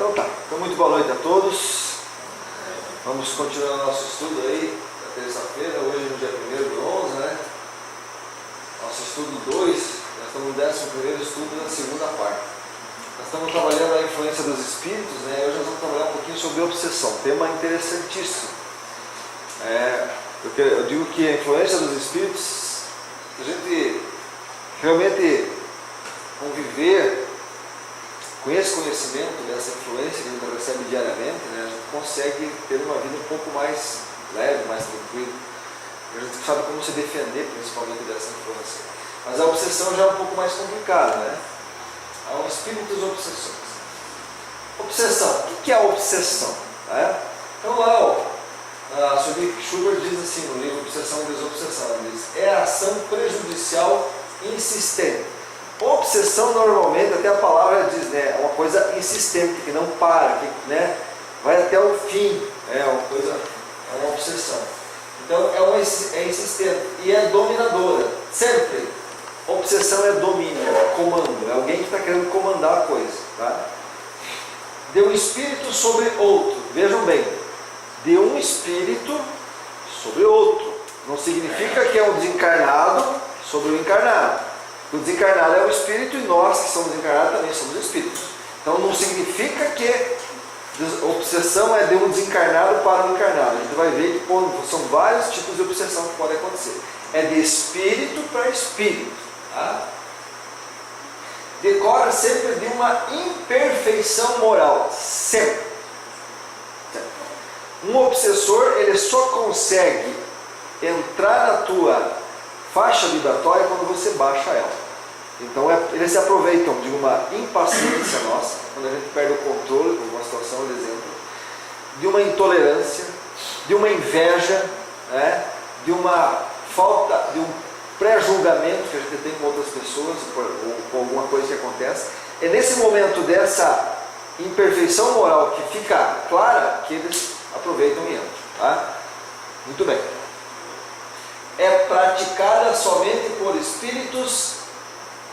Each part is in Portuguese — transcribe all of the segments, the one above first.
Então tá, então muito boa noite a todos. Vamos continuar nosso estudo aí, na terça-feira, hoje no dia 1º de 11, né? Nosso estudo 2, nós estamos no 11º estudo da segunda parte. Nós estamos trabalhando a influência dos espíritos, né? Hoje nós vamos trabalhar um pouquinho sobre obsessão, tema interessantíssimo. Porque eu digo que a influência dos espíritos, a gente realmente conviver com esse conhecimento dessa influência que a gente recebe diariamente, né, a gente consegue ter uma vida um pouco mais leve, mais tranquila. A gente sabe como se defender principalmente dessa influência. Mas a obsessão já é um pouco mais complicada, né? Há um espírito das obsessões. Obsessão. O que é a obsessão? Então lá, a Sophie Schubert diz assim no livro Obsessão e Desobsessão, ela diz: é a ação prejudicial insistente. Obsessão normalmente, até a palavra diz, né, é uma coisa insistente, que não para, que, né, vai até o fim, é uma obsessão. Então é insistente e é dominadora, sempre. Obsessão é domínio, é comando, é alguém que está querendo comandar a coisa. Tá? De um espírito sobre outro, vejam bem, de um espírito sobre outro, não significa que é um desencarnado sobre o encarnado. O desencarnado é o espírito e nós que somos encarnados também somos espíritos. Então não significa que obsessão é de um desencarnado para um encarnado. A gente vai ver que são vários tipos de obsessão que podem acontecer. É de espírito para espírito. Tá? Decorre sempre de uma imperfeição moral. Sempre. Um obsessor, ele só consegue entrar na tua faixa vibratória quando você baixa ela. Então eles se aproveitam de uma impaciência nossa, quando a gente perde o controle por uma situação, por exemplo, de uma intolerância, de uma inveja, né? De uma falta, de um pré-julgamento que a gente tem com outras pessoas, ou com alguma coisa que acontece. É nesse momento dessa imperfeição moral que fica clara que eles aproveitam e entram. Tá? Muito bem. É praticada somente por espíritos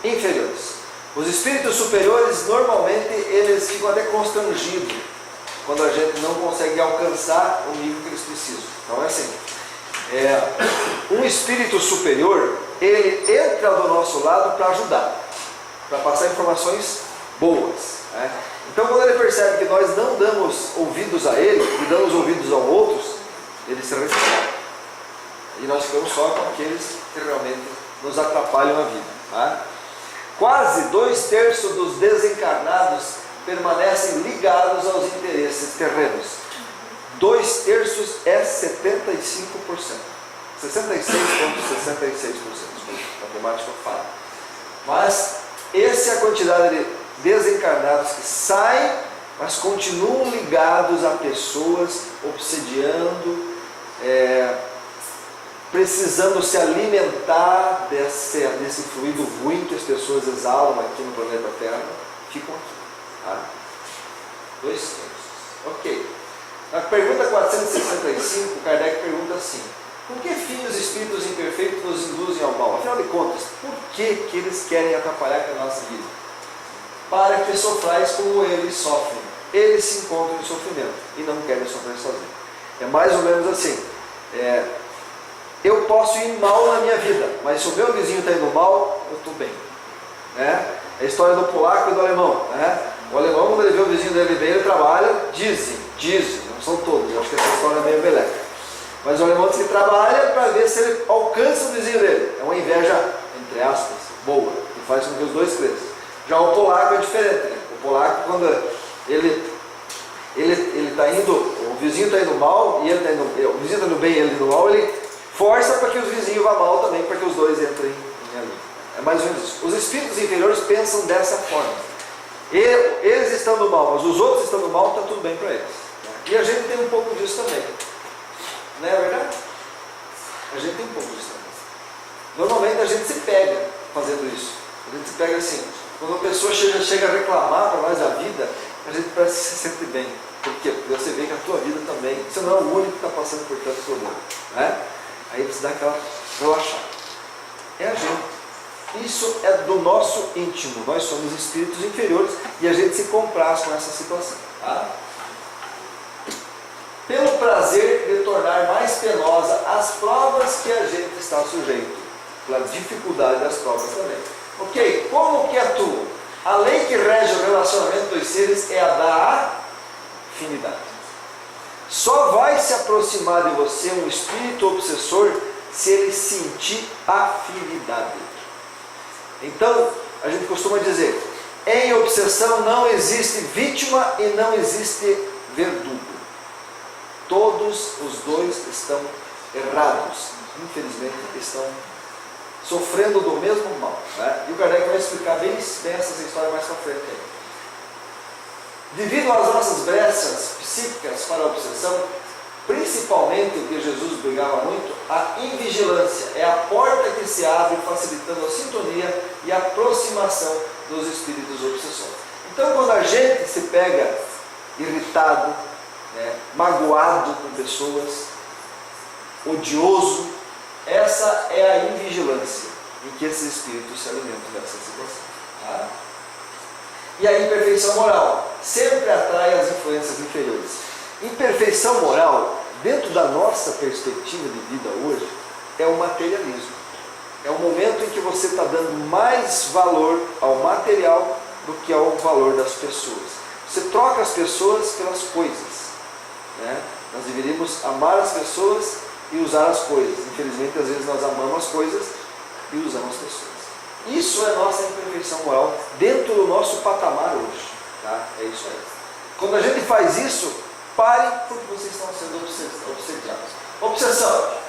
inferiores. Os espíritos superiores, normalmente, eles ficam até constrangidos quando a gente não consegue alcançar o nível que eles precisam. Então é assim, um espírito superior, ele entra do nosso lado para ajudar, para passar informações boas. Né? Então quando ele percebe que nós não damos ouvidos a ele, e damos ouvidos aos outros, ele se retira. E nós ficamos só com aqueles que realmente nos atrapalham a vida. Tá? Quase 2/3 dos desencarnados permanecem ligados aos interesses terrenos. 2/3 é 75%. 66,66%. A matemática fala. Mas essa é a quantidade de desencarnados que saem, mas continuam ligados a pessoas, obsediando, precisando se alimentar desse fluido ruim que as pessoas exalam aqui no planeta Terra, ficam aqui. Tá? 2/3. Ok. Na pergunta 465, Kardec pergunta assim: por que fim os espíritos imperfeitos nos induzem ao mal? Afinal de contas, por que eles querem atrapalhar com a nossa vida? Para que sofrais como eles sofrem. Eles se encontram em sofrimento e não querem sofrer sozinhos. É mais ou menos assim. Eu posso ir mal na minha vida, mas se o meu vizinho está indo mal, eu estou bem. É a história do polaco e do alemão. O alemão, quando ele vê o vizinho dele bem, ele trabalha, dizem, não são todos, acho que essa história é meio beleca. Mas o alemão diz que trabalha para ver se ele alcança o vizinho dele. É uma inveja, entre aspas, boa, que faz com que os dois cresçam. Já o polaco é diferente. Né? O polaco, quando ele está indo, o vizinho está indo mal, e ele está indo, o vizinho está indo bem e ele indo mal, ele força para que os vizinhos vá mal também, para que os dois entrem em ali. É mais ou menos isso. Os espíritos inferiores pensam dessa forma. Eles estando mal, mas os outros estando mal, está tudo bem para eles. E a gente tem um pouco disso também. Não é verdade? A gente tem um pouco disso também. Normalmente a gente se pega fazendo isso. A gente se pega assim. Quando uma pessoa chega a reclamar para nós a vida, a gente parece que se sente bem. Por quê? Porque você vê que a tua vida também, você não é o único que está passando por tanto problema. Né? Aí você dá aquela relaxada. É a gente. Isso é do nosso íntimo. Nós somos espíritos inferiores e a gente se compraz com essa situação. Tá? Pelo prazer de tornar mais penosa as provas que a gente está sujeito. Pela dificuldade das provas também. Ok, como que atua? A lei que rege o relacionamento dos seres é a da afinidade. Só vai se aproximar de você um espírito obsessor se ele sentir afinidade. Então, a gente costuma dizer, em obsessão não existe vítima e não existe verdugo. Todos os dois estão errados. Infelizmente, estão sofrendo do mesmo mal. Né? E o Kardec vai explicar bem essa história mais para frente. Devido às nossas brechas psíquicas para a obsessão, principalmente o que Jesus brigava muito, a invigilância é a porta que se abre facilitando a sintonia e a aproximação dos espíritos obsessores. Então, quando a gente se pega irritado, magoado com pessoas, odioso, essa é a invigilância em que esses espíritos se alimentam dessa situação. Tá? E a imperfeição moral sempre atrai as influências inferiores. Imperfeição moral, dentro da nossa perspectiva de vida hoje, é o materialismo. É o momento em que você está dando mais valor ao material do que ao valor das pessoas. Você troca as pessoas pelas coisas. Né? Nós deveríamos amar as pessoas e usar as coisas. Infelizmente, às vezes nós amamos as coisas e usamos as pessoas. Isso é nossa imperfeição moral dentro do nosso patamar hoje. Tá? É isso aí. Quando a gente faz isso, pare porque vocês estão sendo obsediados. Obsessão.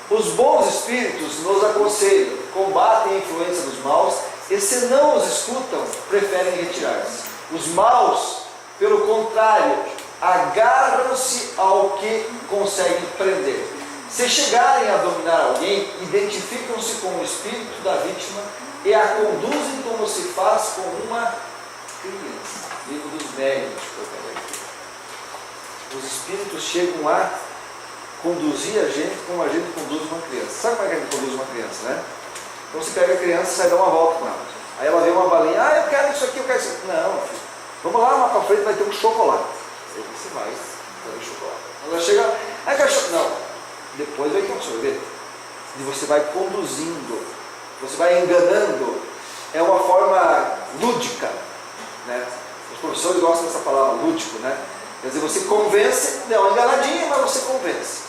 Os bons espíritos nos aconselham, combatem a influência dos maus e se não os escutam, preferem retirar-se. Os maus, pelo contrário, agarram-se ao que conseguem prender. Se chegarem a dominar alguém, identificam-se com o espírito da vítima e a conduzem como se faz com uma criança. Livro dos Médiuns. Os espíritos chegam a conduzir a gente como a gente conduz uma criança. Sabe como é que a gente conduz uma criança, né? Então você pega a criança e sai dar uma volta com ela. Aí ela vê uma balinha, eu quero isso aqui, eu quero isso aqui. Não, filho, vamos lá para frente, vai ter um chocolate. Aí você vai fazer o chocolate. Ela chega, quero chocolate. Não, depois vai ter um sorvete. E você vai conduzindo, você vai enganando. É uma forma lúdica, né? Os professores gostam dessa palavra, lúdico, né? Quer dizer, você convence, dá uma enganadinha, mas você convence.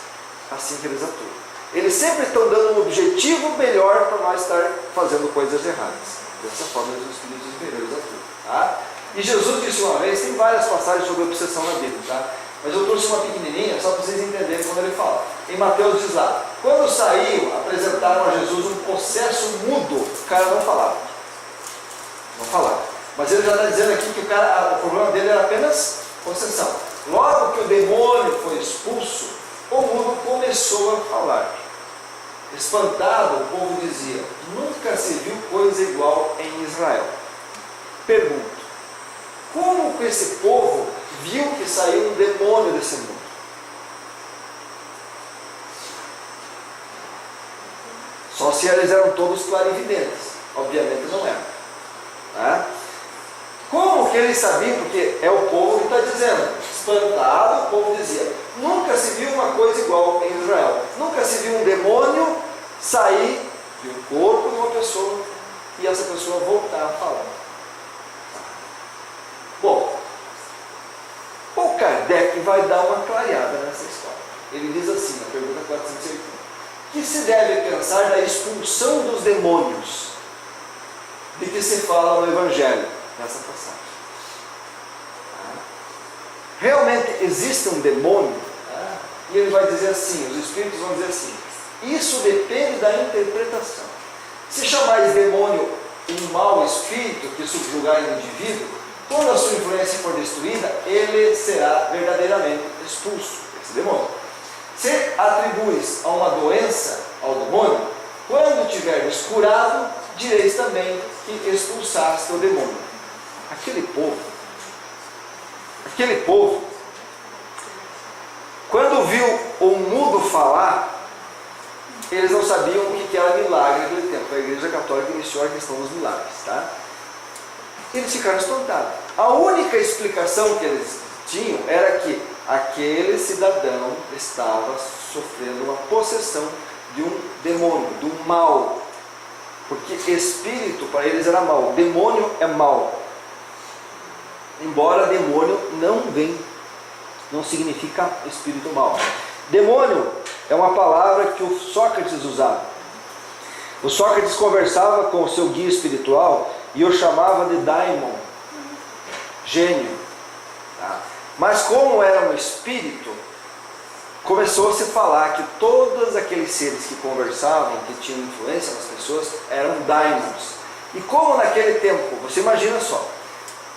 Assim que eles atuam. Eles sempre estão dando um objetivo melhor para nós estar fazendo coisas erradas. Dessa forma, os espíritos inferiores atuam. Tá? E Jesus disse uma vez, tem várias passagens sobre obsessão na Bíblia, tá? Mas eu trouxe uma pequenininha, só para vocês entenderem quando ele fala. Em Mateus diz lá, quando saiu, apresentaram a Jesus um possesso mudo. O cara não falava. Não falava. Mas ele já está dizendo aqui que o problema dele era apenas possessão. Logo que o demônio foi expulso, o mundo começou a falar. Espantado, o povo dizia, nunca se viu coisa igual em Israel. Pergunto, como que esse povo viu que saiu um demônio desse mundo? Só se eles eram todos clarividentes. Obviamente não eram. Tá? Como que eles sabiam? Porque é o povo que está dizendo. Espantado, o povo dizia, nunca se viu uma coisa igual em Israel. Nunca se viu um demônio sair de um corpo de uma pessoa e essa pessoa voltar a falar. Bom, o Kardec vai dar uma clareada nessa história. Ele diz assim, na pergunta 480, que se deve pensar da expulsão dos demônios de que se fala no Evangelho, nessa passagem. Realmente existe um demônio? E ele vai dizer assim, os espíritos vão dizer assim, isso depende da interpretação. Se chamar de demônio um mau espírito que subjugar o indivíduo, quando a sua influência for destruída, ele será verdadeiramente expulso, esse demônio. Se atribuis a uma doença ao demônio, quando tiveres curado, direis também que expulsaste o demônio. Aquele povo, quando viu o mudo falar, eles não sabiam o que que era milagre naquele tempo. A Igreja Católica iniciou a questão dos milagres. Tá? Eles ficaram espantados. A única explicação que eles tinham era que aquele cidadão estava sofrendo uma possessão de um demônio, de um mal. Porque espírito para eles era mal, demônio é mal. Embora demônio não significa espírito mal. Demônio é uma palavra que o Sócrates usava. O Sócrates conversava com o seu guia espiritual e o chamava de daimon, gênio. Tá? Mas como era um espírito, começou a se falar que todos aqueles seres que conversavam, que tinham influência nas pessoas, eram daimons. E como naquele tempo, você imagina só,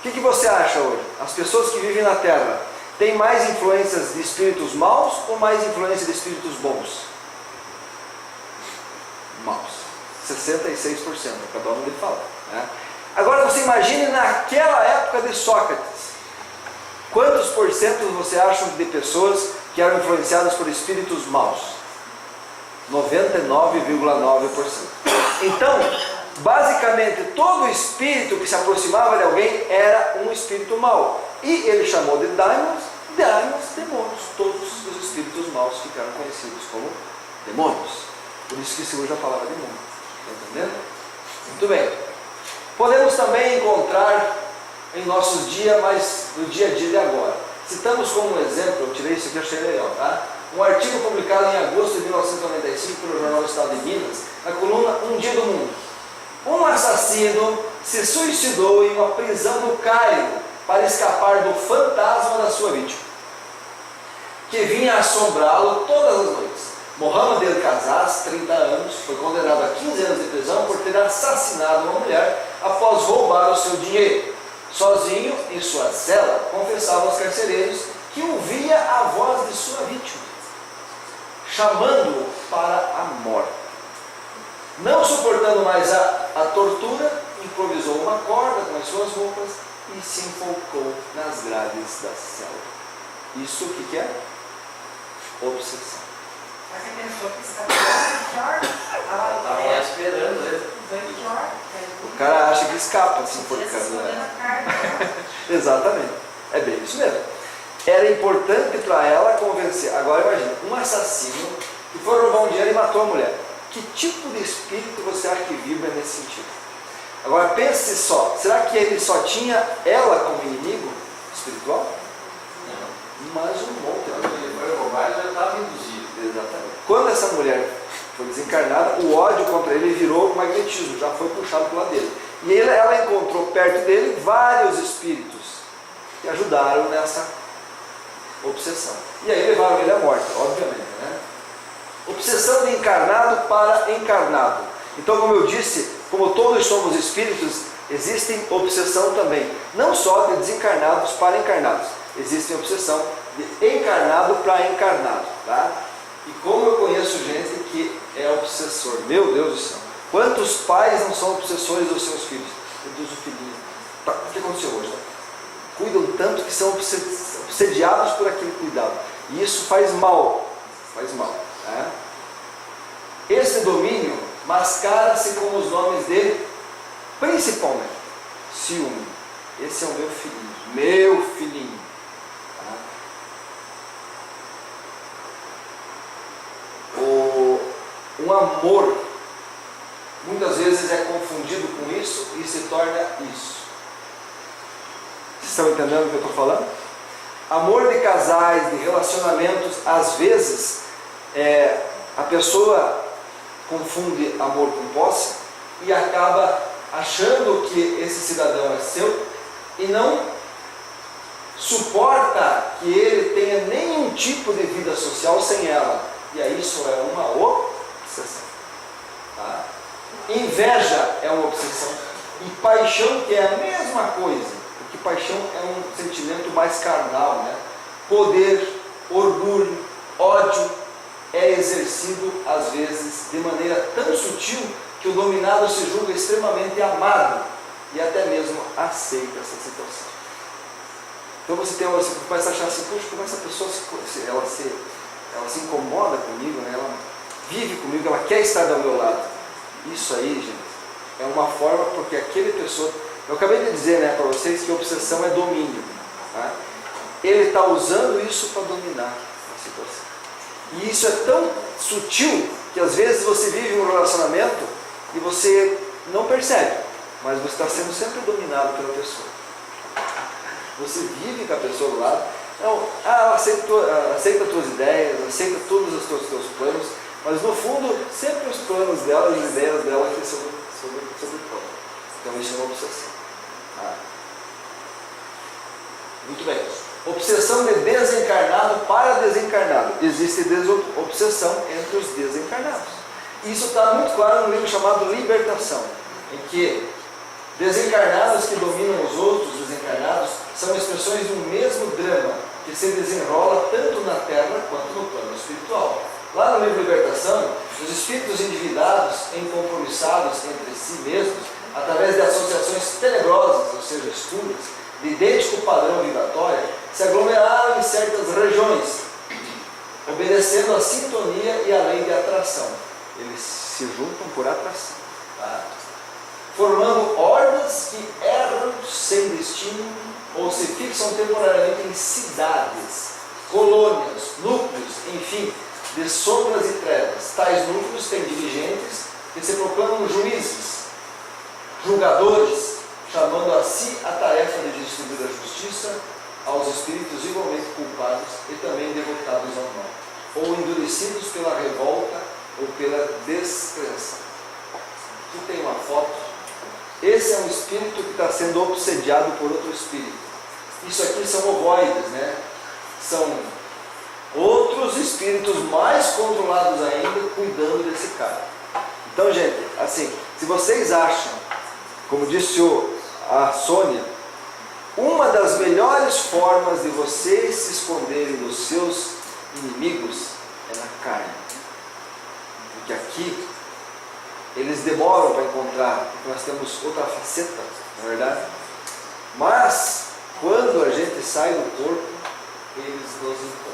o que você acha hoje? As pessoas que vivem na Terra têm mais influências de espíritos maus ou mais influência de espíritos bons? Maus. 66%, acabamos de falar. Né? Agora você imagine naquela época de Sócrates. Quantos porcentos você acha de pessoas que eram influenciadas por espíritos maus? 99,9%. Então, basicamente, todo espírito que se aproximava de alguém era um espírito mau. E ele chamou de daimons, demônios. Todos os espíritos maus ficaram conhecidos como demônios. Por isso que se usa a palavra demônio. Está entendendo? Muito bem. Podemos também encontrar em nossos dias, mas no dia a dia de agora. Citamos como exemplo, eu tirei isso aqui, achei legal, tá? Um artigo publicado em agosto de 1995 pelo jornal Estado de Minas, na coluna Um Dia do Mundo. Um assassino se suicidou em uma prisão no Cairo para escapar do fantasma da sua vítima, que vinha assombrá-lo todas as noites. Mohamed El-Kazaz, 30 anos, foi condenado a 15 anos de prisão por ter assassinado uma mulher após roubar o seu dinheiro. Sozinho, em sua cela, confessava aos carcereiros que ouvia a voz de sua vítima, chamando-o para a morte. Não suportando mais a tortura, improvisou uma corda com as suas roupas e se enforcou nas grades da cela. Isso o que é? Obsessão. Mas a pessoa que escapou estava esperando ele. O cara acha que escapa se enforcando. Exatamente. É bem isso mesmo. Era importante para ela convencer. Agora imagina, um assassino que foi roubar um dinheiro e matou a mulher. Que tipo de espírito você acha que vibra nesse sentido? Agora pense só, será que ele só tinha ela como inimigo espiritual? Não. Mas um monte. Quando ele foi roubar, ele já estava induzido. Exatamente. Quando essa mulher foi desencarnada, o ódio contra ele virou magnetismo, já foi puxado para o lado dele. E ela encontrou perto dele vários espíritos que ajudaram nessa obsessão. E aí levaram ele à morte, obviamente. Né? Obsessão de encarnado para encarnado. Então, como eu disse, como todos somos espíritos, existem obsessão também. Não só de desencarnados para encarnados. Existe obsessão de encarnado para encarnado. Tá? E como eu conheço gente que é obsessor. Meu Deus do céu. Quantos pais não são obsessores dos seus filhos? Meu Deus, o filhinho. Tá, o que aconteceu hoje? Tá? Cuidam tanto que são obsediados por aquele cuidado. E isso faz mal. Faz mal. Né? Esse domínio mascara-se com os nomes dele, principalmente ciúme. Esse é o meu filhinho. Meu filhinho. Tá? Um amor muitas vezes é confundido com isso e se torna isso. Vocês estão entendendo o que eu estou falando? Amor de casais, de relacionamentos, às vezes a pessoa confunde amor com posse e acaba achando que esse cidadão é seu e não suporta que ele tenha nenhum tipo de vida social sem ela. E aí isso é uma obsessão. Tá? Inveja é uma obsessão. E paixão, que é a mesma coisa, porque paixão é um sentimento mais carnal. Né? Poder, orgulho, ódio é exercido às vezes de maneira tão sutil que o dominado se julga extremamente amado e até mesmo aceita essa situação. Então você começa a achar assim, puxa, como essa pessoa ela se incomoda comigo, né? Ela vive comigo, ela quer estar ao meu lado. Isso aí, gente, é uma forma, porque aquele pessoa... Eu acabei de dizer, né, para vocês que obsessão é domínio. Tá? Ele está usando isso para dominar a situação. E isso é tão sutil que às vezes você vive um relacionamento e você não percebe, mas você está sendo sempre dominado pela pessoa. Você vive com a pessoa do lado, não, ela aceita as tuas ideias, aceita todos os teus planos, mas no fundo, sempre os planos dela e as ideias dela que são sobre o plano. Então isso é uma obsessão. Muito bem. Obsessão de desencarnado para desencarnado. Existe obsessão entre os desencarnados. Isso está muito claro no livro chamado Libertação, em que desencarnados que dominam os outros desencarnados são expressões de um mesmo drama que se desenrola tanto na Terra quanto no plano espiritual. Lá no livro Libertação, os espíritos endividados, incompromissados entre si mesmos, através de associações tenebrosas, ou seja, escuras, de idêntico padrão vibratório, se aglomeraram em certas regiões, obedecendo à sintonia e à lei de atração. Eles se juntam por atração, tá? Formando hordas que erram sem destino ou se fixam temporariamente em cidades, colônias, núcleos, enfim, de sombras e trevas. Tais núcleos têm dirigentes que se proclamam juízes, julgadores, chamando a si a tarefa de distribuir a justiça aos espíritos igualmente culpados e também devotados ao mal, ou endurecidos pela revolta ou pela descrença. Aqui tem uma foto. Esse é um espírito que está sendo obsediado por outro espírito. Isso aqui são ovoides, né? São outros espíritos mais controlados ainda cuidando desse cara. Então, gente, assim, se vocês acham, como disse a Sônia, uma das melhores formas de vocês se esconderem dos seus inimigos é na carne. Porque aqui eles demoram para encontrar, porque nós temos outra faceta, não é verdade? Mas, quando a gente sai do corpo, eles nos encontram.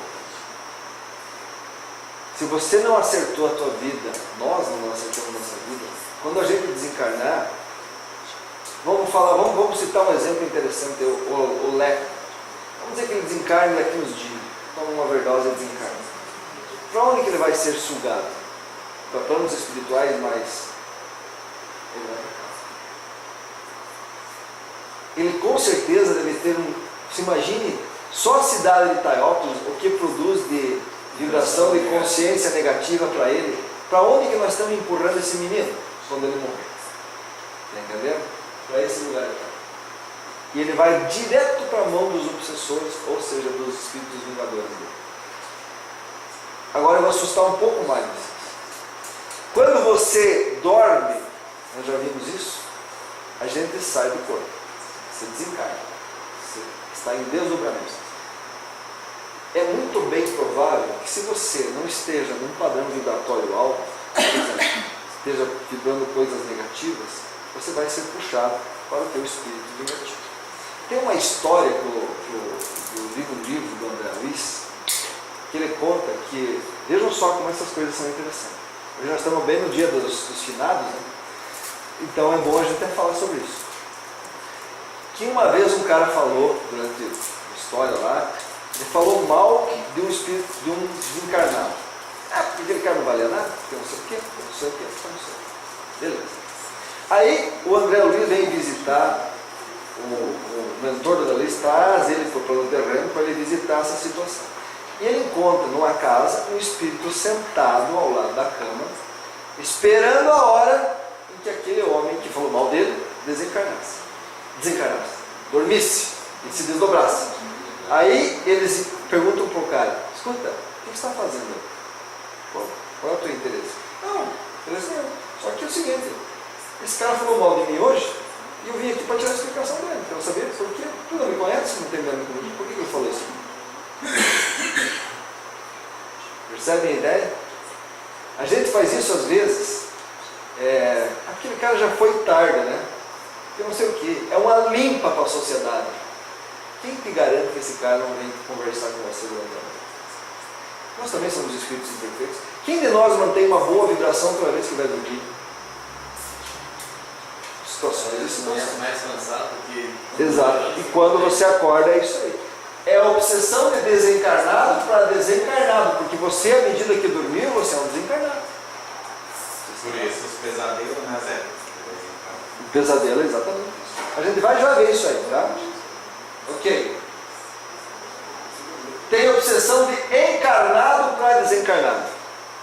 Se você não acertou a tua vida, nós não acertamos a nossa vida, quando a gente desencarnar, vamos citar um exemplo interessante, o Leco. Vamos dizer que ele desencarne daqui uns dias, toma uma overdose e desencarna. Para onde que ele vai ser sugado? Para planos espirituais mais... Ele com certeza deve ter se imagine, só a cidade de Taiópolis, o que produz de vibração de consciência negativa para ele. Para onde que nós estamos empurrando esse menino quando ele morrer? Está entendendo? Para esse lugar aqui. E ele vai direto para a mão dos obsessores, ou seja, dos espíritos vingadores dele. Agora eu vou assustar um pouco mais vocês. Quando você dorme, nós já vimos isso, a gente sai do corpo, você desencarna, você está em desdobramento. É muito bem provável que se você não esteja num padrão vibratório alto, esteja vibrando coisas negativas, você vai ser puxado para o teu espírito vingativo. Tem uma história do livro do André Luiz, que ele conta que, vejam só como essas coisas são interessantes. Hoje nós estamos bem no dia dos finados, né? Então é bom a gente até falar sobre isso. Que uma vez um cara falou, durante a história lá, ele falou mal de um espírito, de um desencarnado. Porque aquele cara não valia nada, porque não sei o quê, não sei o quê, não sei o quê. Beleza. Aí o André Luiz vem visitar, o mentor do André Luiz traz ele para o plano terreno para ele visitar essa situação. E ele encontra numa casa um espírito sentado ao lado da cama, esperando a hora em que aquele homem que falou mal dele desencarnasse, dormisse e se desdobrasse. Aí eles perguntam para o cara: escuta, o que você está fazendo? Qual é o teu interesse? Não, interesse nenhum. Só que é o seguinte, esse cara falou mal de mim hoje e eu vim aqui para tirar a explicação dele. Quero saber por quê. Tu não me conhece, não tem nada comigo, por que ele falou isso? Percebem a ideia? A gente faz isso às vezes, aquele cara já foi tarde, né? Eu não sei o que, é uma limpa para a sociedade. Quem te garante que esse cara não vem conversar com você durante a noite? Nós também somos espíritos imperfeitos. Quem de nós mantém uma boa vibração toda vez que vai dormir? Situações e situações. Mais cansado que... Exato. E quando você acorda, é isso aí. É a obsessão de desencarnado para desencarnado, porque você, à medida que dormiu, você é um desencarnado. Por isso, os pesadelos, né, Zé? O pesadelo é exatamente isso. A gente vai já ver isso aí, tá? Ok. Tem a obsessão de encarnado para desencarnado,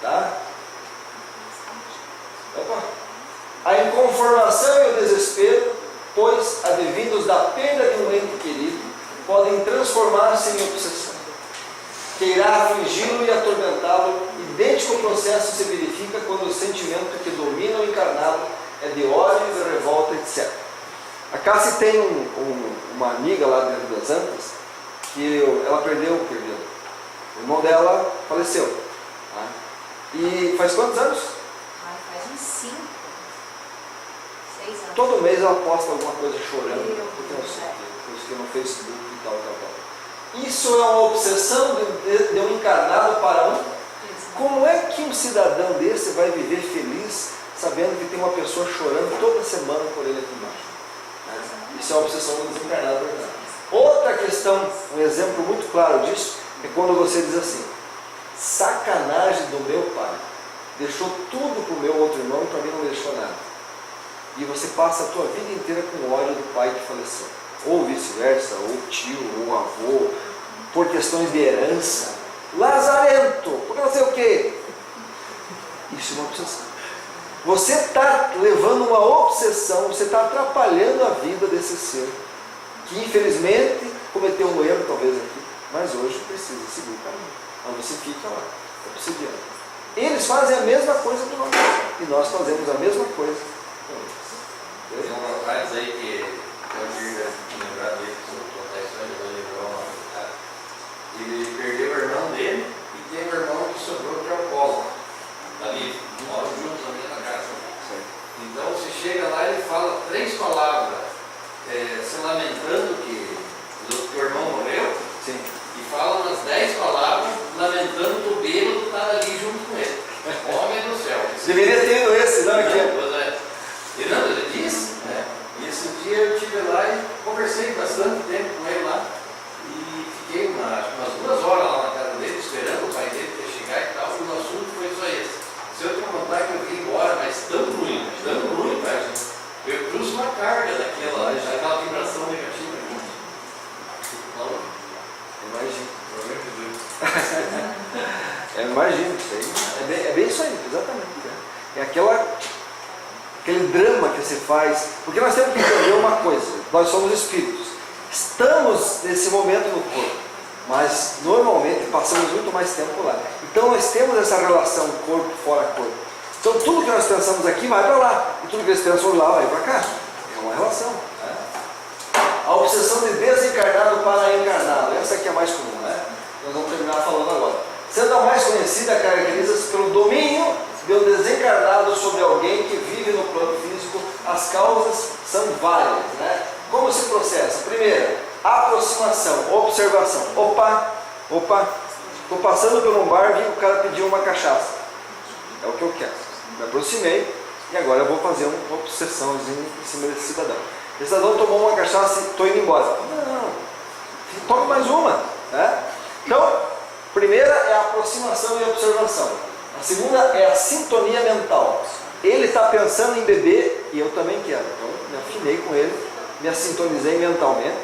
tá? Opa. A inconformação e o desespero, pois advindos da perda de um ente querido, podem transformar-se em obsessão, que irá afligi-lo e atormentá-lo. Idêntico processo se verifica quando o sentimento que domina o encarnado é de ódio, de revolta, etc. A Cassie tem uma amiga lá dentro das Antas, que ela perdeu. O irmão dela faleceu. Tá? E faz quantos anos? Faz uns 5, 6 anos. Todo mês ela posta alguma coisa chorando, porque no Facebook e tal. Isso é uma obsessão de um encarnado para um. Como é que um cidadão desse vai viver feliz sabendo que tem uma pessoa chorando toda semana por ele aqui embaixo? Isso é uma obsessão do desencarnado. Outra questão, um exemplo muito claro disso, é quando você diz assim: sacanagem do meu pai, deixou tudo para o meu outro irmão e para mim não deixou nada. E você passa a tua vida inteira com ódio do pai que faleceu. Ou vice-versa, ou tio, ou avô, por questões de herança. Lazarento, porque não sei o quê. Isso é uma obsessão. Você está levando uma obsessão, você está atrapalhando a vida desse ser, que infelizmente cometeu um erro talvez aqui, mas hoje precisa seguir o caminho. Mas você fica lá, obsidiando. Eles fazem a mesma coisa com nós, e nós fazemos a mesma coisa com eles. Tem um rapaz aí que eu tive lembrar dele, que eu vou contar isso aí, eu vou lembrar o nome do cara. Ele perdeu o irmão dele e tem um irmão que sobrou que é o Paulo. Ali, moram juntos na mesma casa. Então você chega lá e ele fala 3 palavras, se lamentando que o irmão morreu. Sim. E fala umas 10 palavras lamentando que o bêbado está ali junto com ele. Homem do céu. Deveria ter ido esse, não aqui. Ele disse, né? E esse dia eu estive lá e conversei bastante tempo com ele lá. E fiquei umas 2 horas lá na casa dele, esperando o pai dele para chegar e tal. E o assunto foi só esse. Se eu te contar que eu vim embora, mas dando ruim, pra gente. Eu trouxe uma carga daquela vibração negativa. Imagino, isso aí. É bem isso aí, exatamente. É aquele drama que você faz, porque nós temos que entender uma coisa: nós somos espíritos, estamos nesse momento no corpo, mas normalmente passamos muito mais tempo lá. Então nós temos essa relação corpo fora corpo. Então tudo que nós pensamos aqui vai para lá, e tudo que eles pensam lá vai para cá. É uma relação. A obsessão de desencarnado para encarnado, essa aqui é a mais comum, né? Nós vamos terminar falando agora. Sendo a mais conhecida, caracteriza-se pelo domínio de um desencarnado sobre alguém que vive no plano físico. As causas são várias, né? Como se processa? Primeira, aproximação, observação. Opa, estou passando por um bar, vi que o cara pediu uma cachaça. É o que eu quero. Me aproximei e agora eu vou fazer uma obsessãozinha em cima desse cidadão. Esse cidadão tomou uma cachaça e estou indo embora. Não, tome mais uma. Né? Então, primeira é a aproximação e a observação. A segunda é a sintonia mental. Ele está pensando em beber e eu também quero. Então, me afinei com ele, me sintonizei mentalmente.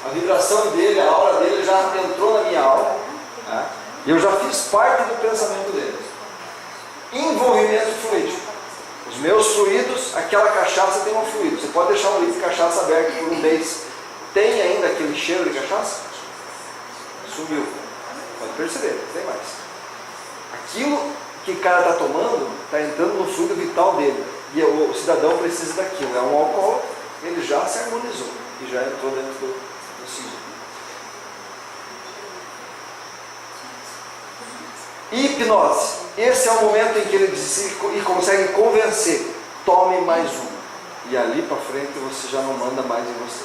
A vibração dele, a aura dele já entrou na minha aura. E eu já fiz parte do pensamento dele. Envolvimento fluídico. Os meus fluidos, aquela cachaça tem um fluido. Você pode deixar um litro de cachaça aberto por um mês. Tem ainda aquele cheiro de cachaça? Sumiu. Pode perceber, não tem mais. Aquilo que o cara está tomando está entrando no fluido vital dele. E o cidadão precisa daquilo. É um álcool, ele já se harmonizou e já entrou dentro do ciclo. Hipnose. Esse é o momento em que ele e consegue convencer. Tome mais uma. E ali para frente você já não manda mais em você.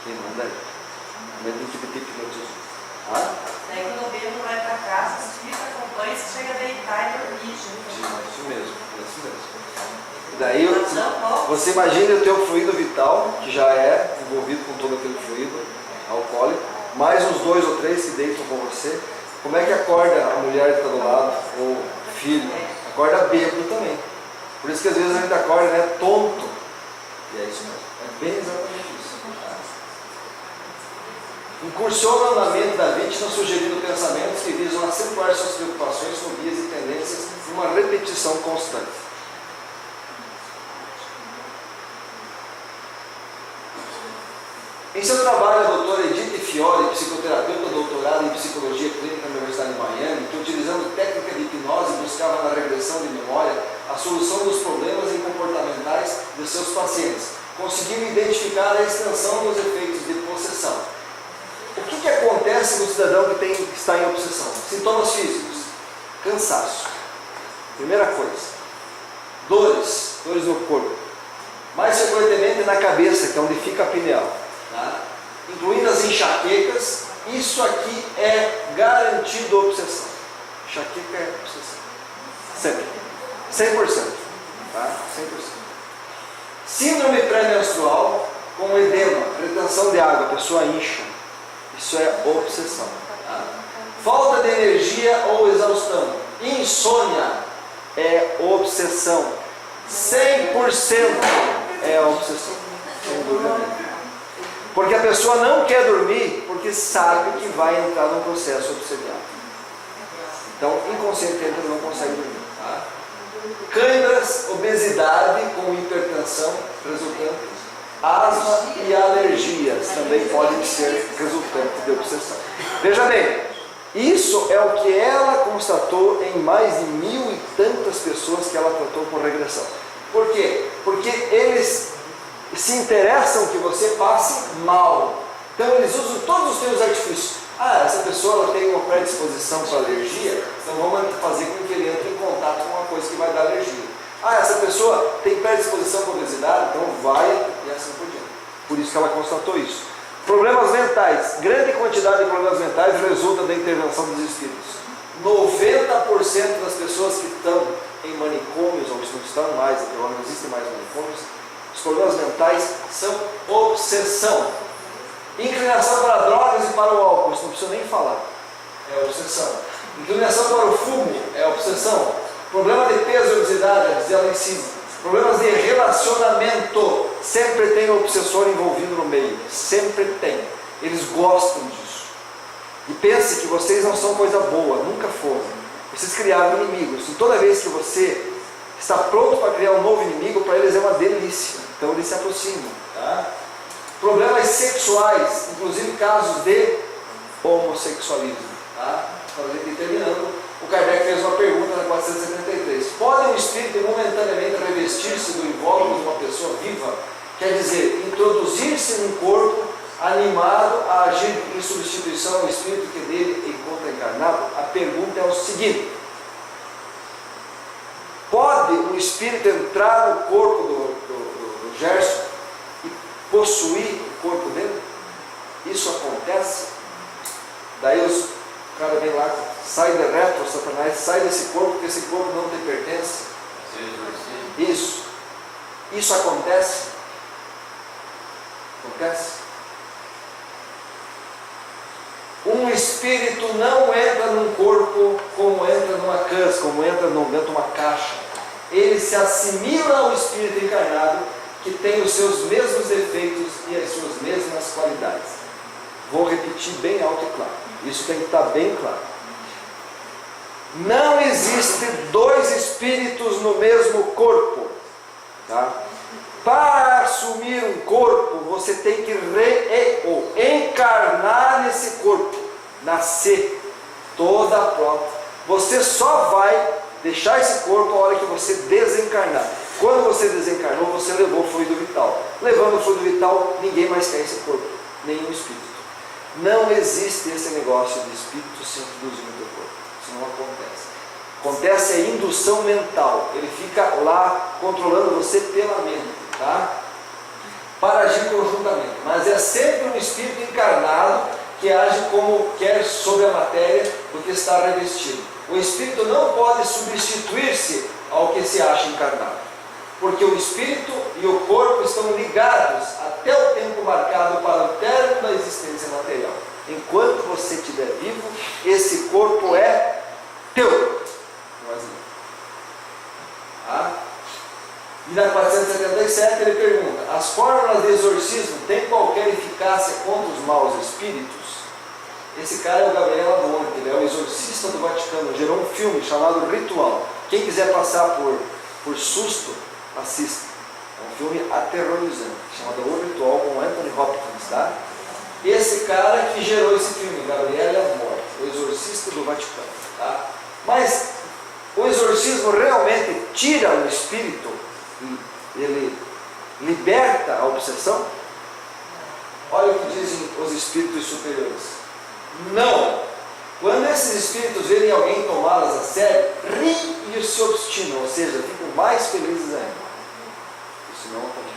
Quem manda é ele. O momento em que ele te hipnotizou. Daí quando o bêbado vai para casa, chega a deitar e dormir. Isso mesmo, isso mesmo. Daí você imagina o teu fluido vital, que já é envolvido com todo aquele fluido alcoólico, mais uns 2 ou 3 que deitam com você. Como é que acorda a mulher que está do lado, ou o filho? Acorda bêbado também. Por isso que às vezes a gente acorda, né, tonto. E é isso mesmo, é bem exatamente isso. Incursiona na mente da vítima sugerindo pensamentos que visam acentuar suas preocupações, fobias e tendências numa repetição constante. Em seu trabalho, a doutora Edith Fiore, psicoterapeuta doutorada em psicologia clínica na Universidade de Miami, que utilizando técnica de hipnose buscava na regressão de memória a solução dos problemas comportamentais de seus pacientes, conseguiu identificar a extensão dos efeitos de possessão. O que acontece no cidadão que está em obsessão? Sintomas físicos: cansaço, primeira coisa, dores no corpo, mais frequentemente na cabeça, que é onde fica a pineal. Tá? Incluindo as enxaquecas. Isso aqui é garantido obsessão. Enxaqueca é obsessão. Sempre. 100%. Tá? 100%. Síndrome pré-menstrual com edema, retenção de água, a pessoa incha. Isso é obsessão. Tá? Falta de energia ou exaustão. Insônia é obsessão. 100% é obsessão. Sem dúvida nenhuma. Porque a pessoa não quer dormir porque sabe que vai entrar num processo obsediado. Então, inconscientemente ele não consegue dormir. Tá? Câimbras, obesidade com hipertensão resultante, asma e alergias também podem ser resultantes de obsessão. Veja bem, isso é o que ela constatou em mais de 1000 e tantas pessoas que ela tratou com regressão. Por quê? Porque eles se interessam que você passe mal. Então eles usam todos os seus artifícios. Essa pessoa ela tem uma predisposição para alergia, então vamos fazer com que ele entre em contato com uma coisa que vai dar alergia. Essa pessoa tem predisposição para obesidade, então vai e assim por diante. Por isso que ela constatou isso. Problemas mentais. Grande quantidade de problemas mentais resulta da intervenção dos espíritos. 90% das pessoas que estão em manicômios, ou que não estão mais, não existem mais manicômios, os problemas mentais são obsessão. Inclinação para drogas e para o álcool, isso não precisa nem falar, é obsessão. Inclinação para o fumo é obsessão. Problema de peso e obesidade, dizer lá em cima. Problemas de relacionamento, sempre tem um obsessor envolvido no meio, sempre tem. Eles gostam disso. E pense que vocês não são coisa boa, nunca foram. Vocês criaram inimigos, e toda vez que você está pronto para criar um novo inimigo, para eles é uma delícia. Então eles se aproximam. Tá? Problemas sexuais, inclusive casos de homossexualismo. Tá? Para a gente ir terminando, o Kardec fez uma pergunta na 473. Pode um espírito momentaneamente revestir-se do invólucro de uma pessoa viva? Quer dizer, introduzir-se num corpo animado a agir em substituição ao espírito que dele encontra encarnado? A pergunta é o seguinte: pode um espírito entrar no corpo do Gerson e possuir o corpo dele? Isso acontece? Daí o cara vem lá, sai de retro, Satanás, sai desse corpo, porque esse corpo não te pertence. Isso acontece? Acontece? Um espírito não entra num corpo como entra numa câncer, como entra dentro de uma caixa. Ele se assimila ao espírito encarnado, que tem os seus mesmos defeitos e as suas mesmas qualidades. Vou repetir bem alto e claro. Isso tem que estar bem claro. Não existe 2 espíritos no mesmo corpo. Tá? Para assumir um corpo, você tem que encarnar nesse corpo, nascer toda pronta. Você só vai deixar esse corpo a hora que você desencarnar. Quando você desencarnou, você levou o fluido vital. Levando o fluido vital, ninguém mais quer esse corpo, nenhum espírito. Não existe esse negócio de espírito se introduzir no teu corpo. Isso não acontece. Acontece a indução mental. Ele fica lá controlando você pela mente, tá? Para agir conjuntamente. Mas é sempre um espírito encarnado que age como quer sobre a matéria do que está revestido. o espírito não pode substituir-se ao que se acha encarnado, porque o espírito e o corpo estão ligados até o tempo marcado para o término da existência material. Enquanto você estiver vivo, esse corpo é teu. E na 477 ele pergunta: as fórmulas de exorcismo têm qualquer eficácia contra os maus espíritos? Esse cara é o Gabriel Amor, ele é o exorcista do Vaticano, gerou um filme chamado Ritual. Quem quiser passar por susto, assista. É um filme aterrorizante, chamado O Ritual, com Anthony Hopkins, tá? Esse cara que gerou esse filme, Gabriel Amor, o exorcista do Vaticano, tá? Mas o exorcismo realmente tira o espírito, ele liberta a obsessão? Olha o que dizem os espíritos superiores. Não! Quando esses espíritos verem alguém tomá-las a sério, riem e se obstinam, ou seja, ficam mais felizes ainda. Isso não acontece.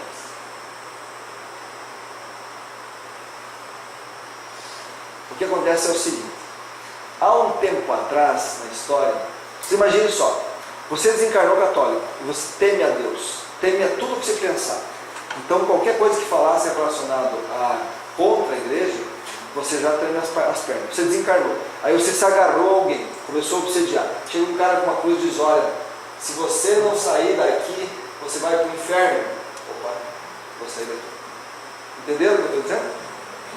O que acontece é o seguinte: há um tempo atrás, na história, você imagine só, você desencarnou católico, e você teme a Deus, teme a tudo que você pensar. Então qualquer coisa que falasse relacionado a contra a igreja, você já treme as pernas. Você desencarnou, aí você se agarrou a alguém, começou a obsediar. Chega um cara com uma cruz e diz: olha, se você não sair daqui, você vai para o inferno. Opa, vou sair daqui. Entenderam o que eu estou dizendo?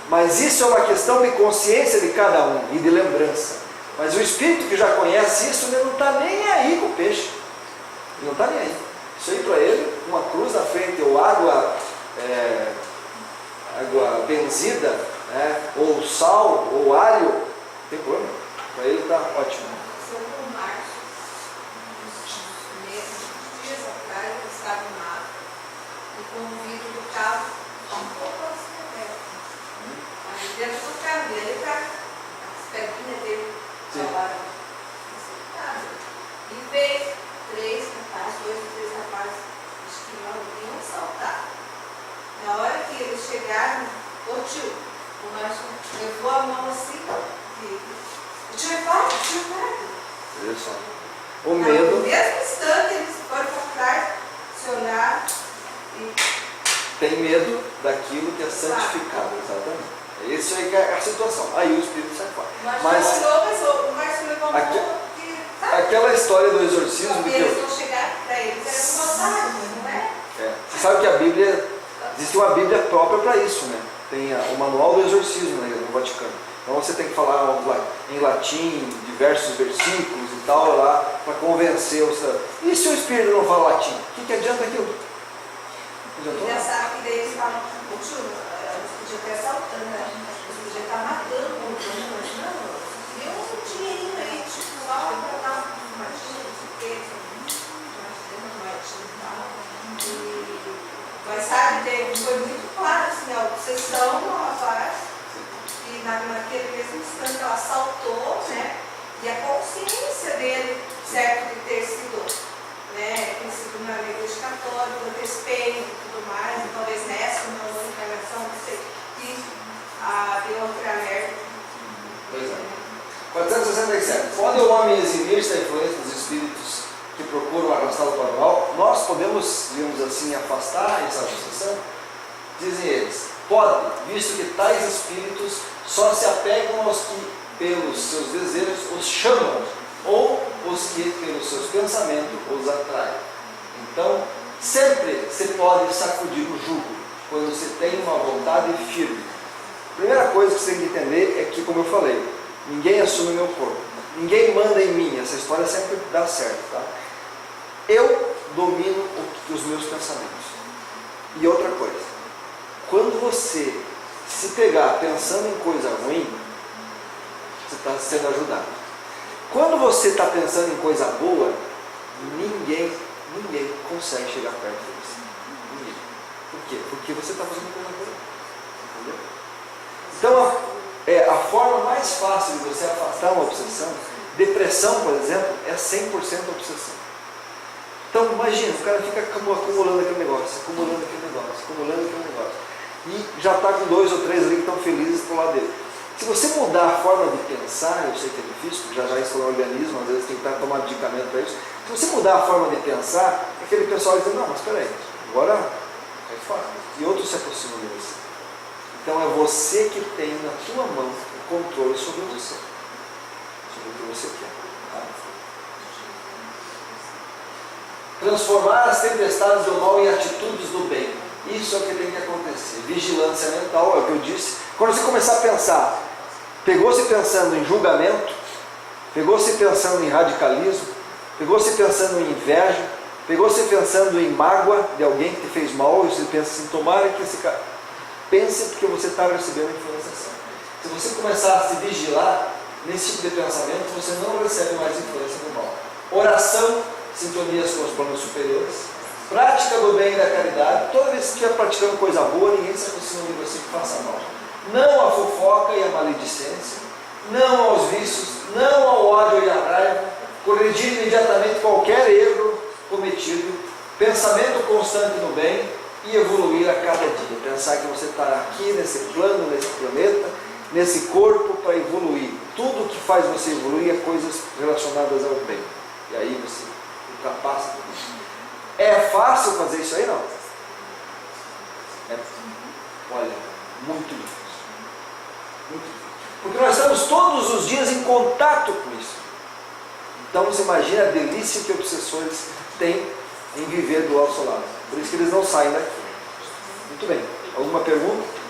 Mas isso é uma questão de consciência de cada um e de lembrança. Mas o espírito que já conhece isso, ele não está nem aí com o peixe. Ele não está nem aí. Isso aí para ele, uma cruz na frente, ou água benzida, ou sal, ou alho, não tem problema. Para ele está ótimo. Sobre o Márcio, uns dias atrás, eu estava em mato, e com o vidro do carro um pouco assim aberto. Aí dentro do carro dele está as pedrinhas dele falaram nada. E veio três rapazes, acho que não iam assaltar. Na hora que eles chegaram, ô tio, o Márcio levou a mão assim, o tio é forte, o tio é forte. Olha só. O medo. No mesmo instante, eles foram para trás, se olhar e. Tem medo daquilo que é santificado, exatamente. Isso aí que é a situação. Aí o espírito sai fora. Mas o Márcio levou a mão porque. Aquela história do exorcismo. Porque eles vão chegar para eles, era um otário, não é? Você sabe que a Bíblia, existe uma Bíblia própria para isso, né? Tem o manual do exorcismo, né, no Vaticano. Então você tem que falar em latim, diversos versículos e tal, lá, para convencer o seu. E se o espírito não fala latim? O que adianta aquilo? Engraçado que daí eles falam, o tio, você podia estar assaltando, né? Você podia estar matando, comprando, mas não, deu um dinheirinho aí, tipo, só para dar uma matinha, não sei o quê, uma matinha e tal. Mas sabe, foi muito claro assim, a obsessão do rapaz, e naquele mesmo instante ela saltou, né? E a consciência dele, certo, de ter sido, né, ter sido na igreja católica, antecipei e tudo mais, e talvez nessa, uma outra encarnação, não sei, e deu outro alerta. Pois é. 467. Pode o homem eximir-se da influência dos espíritos que procuram arrastá-lo para o mal? Nós podemos, digamos assim, afastar essa obsessão? Dizem eles: pode, visto que tais espíritos só se apegam aos que, pelos seus desejos, os chamam, ou os que, pelos seus pensamentos, os atraem. Então, sempre se pode sacudir o jugo, quando se tem uma vontade firme. A primeira coisa que você tem que entender é que, como eu falei, ninguém assume meu corpo, ninguém manda em mim. Essa história sempre dá certo, tá? Eu domino os meus pensamentos. E outra coisa, quando você se pegar pensando em coisa ruim, você está sendo ajudado. Quando você está pensando em coisa boa, ninguém consegue chegar perto de você. Ninguém. Por quê? Porque você está fazendo coisa boa. Entendeu? Então, a forma mais fácil de você afastar uma obsessão, depressão, por exemplo, é 100% obsessão. Então, imagina, o cara fica acumulando aquele negócio, e já está com 2 ou 3 ali que estão felizes por lado dele. Se você mudar a forma de pensar, eu sei que é difícil, porque já isso é um organismo, às vezes tem que tomar medicamento para isso. Se você mudar a forma de pensar, aquele pessoal diz, não, mas espera aí, agora é fácil. E outros se aproximam de você. Então é você que tem na tua mão o controle sobre você, sobre o que você quer. Tá? Transformar as tempestades do mal em atitudes do bem. Isso é o que tem que acontecer. Vigilância mental, é o que eu disse. Quando você começar a pensar, pegou-se pensando em julgamento, pegou-se pensando em radicalismo, pegou-se pensando em inveja, pegou-se pensando em mágoa de alguém que te fez mal, e você pensa assim, tomara que esse cara... Pense porque você está recebendo influência certa. Se você começar a se vigilar nesse tipo de pensamento, você não recebe mais influência do mal. Oração, sintonias com os planos superiores, prática do bem e da caridade. Toda vez que você estiver praticando coisa boa, ninguém se aproxima de você que faça mal. Não à fofoca e à maledicência, não aos vícios, não ao ódio e à raiva, corrigir imediatamente qualquer erro cometido, pensamento constante no bem e evoluir a cada dia. Pensar que você está aqui nesse plano, nesse planeta, nesse corpo para evoluir. Tudo que faz você evoluir é coisas relacionadas ao bem. E aí você ultrapassa tudo isso. É fácil fazer isso aí? Não. É, olha, muito difícil. Muito difícil. Porque nós estamos todos os dias em contato com isso. Então você imagina a delícia que obsessores têm em viver do nosso lado. Por isso que eles não saem daqui. Muito bem. Alguma pergunta?